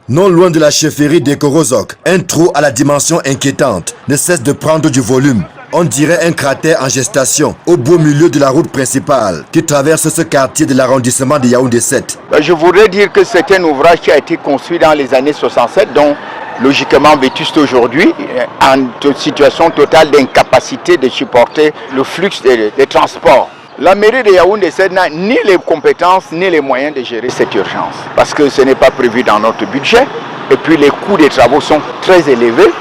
Non loin de la chefferie des Korozok, un trou à la dimension inquiétante ne cesse de prendre du volume. On dirait un cratère en gestation au beau milieu de la route principale qui traverse ce quartier de l'arrondissement de Yaoundé 7. Je voudrais dire que c'est un ouvrage qui a été construit dans les années 67, donc logiquement vétuste aujourd'hui, en situation totale d'incapacité de supporter le flux des transports. La mairie de Yaoundé 7 n'a ni les compétences ni les moyens de gérer cette urgence parce que ce n'est pas prévu dans notre budget et puis les coûts des travaux sont très élevés.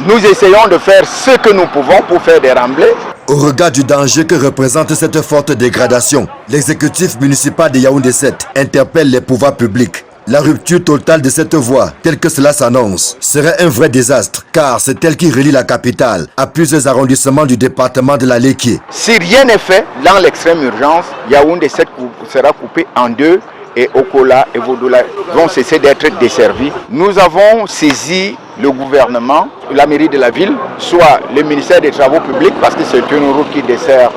Nous essayons de faire ce que nous pouvons pour faire des remblais. Au regard du danger que représente cette forte dégradation, l'exécutif municipal de Yaoundé 7 interpelle les pouvoirs publics. La rupture totale de cette voie, telle que cela s'annonce, serait un vrai désastre, car c'est elle qui relie la capitale à plusieurs arrondissements du département de la Léquié. Si rien n'est fait, dans l'extrême urgence, Yaoundé 7 sera coupé en deux et Okola et Vodoula vont cesser d'être desservis. Nous avons saisi le gouvernement, la mairie de la ville, soit le ministère des Travaux publics, parce que c'est une route qui dessert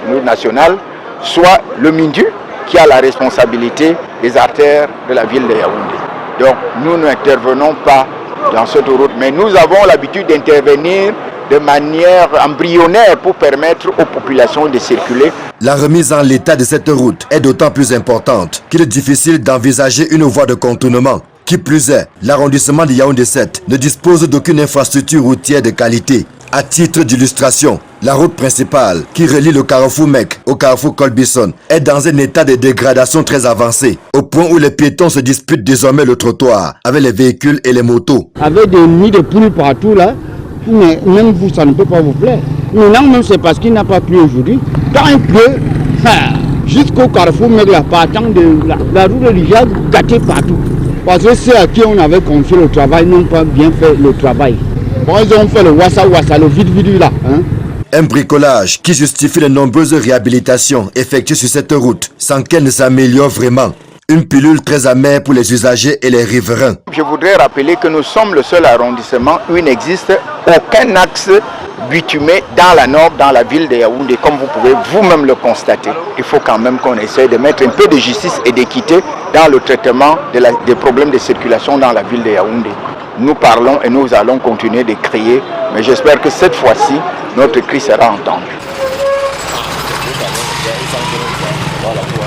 une route nationale, soit le MINDU, qui a la responsabilité des artères de la ville de Yaoundé. Donc nous n'intervenons pas dans cette route, mais nous avons l'habitude d'intervenir de manière embryonnaire pour permettre aux populations de circuler. La remise en l'état de cette route est d'autant plus importante qu'il est difficile d'envisager une voie de contournement. Qui plus est, l'arrondissement de Yaoundé 7 ne dispose d'aucune infrastructure routière de qualité. À titre d'illustration, la route principale qui relie le carrefour Mek au carrefour Colbison est dans un état de dégradation très avancé, au point où les piétons se disputent désormais le trottoir avec les véhicules et les motos. Avec des nids de poules partout là, mais même vous, ça ne peut pas vous plaire. Maintenant, même c'est parce qu'il n'a pas plu aujourd'hui. Quand il pleut, jusqu'au carrefour Mek, là, partant de la route est déjà gâtée partout. Parce que ceux à qui on avait confié le travail n'ont pas bien fait le travail. Bon, ils ont fait le wassa, le vide là. Un bricolage qui justifie les nombreuses réhabilitations effectuées sur cette route sans qu'elle ne s'améliore vraiment. Une pilule très amère pour les usagers et les riverains. Je voudrais rappeler que nous sommes le seul arrondissement où il n'existe aucun axe bitumé dans la nord, dans la ville de Yaoundé, comme vous pouvez vous-même le constater. Il faut quand même qu'on essaye de mettre un peu de justice et d'équité dans le traitement des problèmes de circulation dans la ville de Yaoundé. Nous parlons et nous allons continuer de crier, mais j'espère que cette fois-ci, notre cri sera entendu.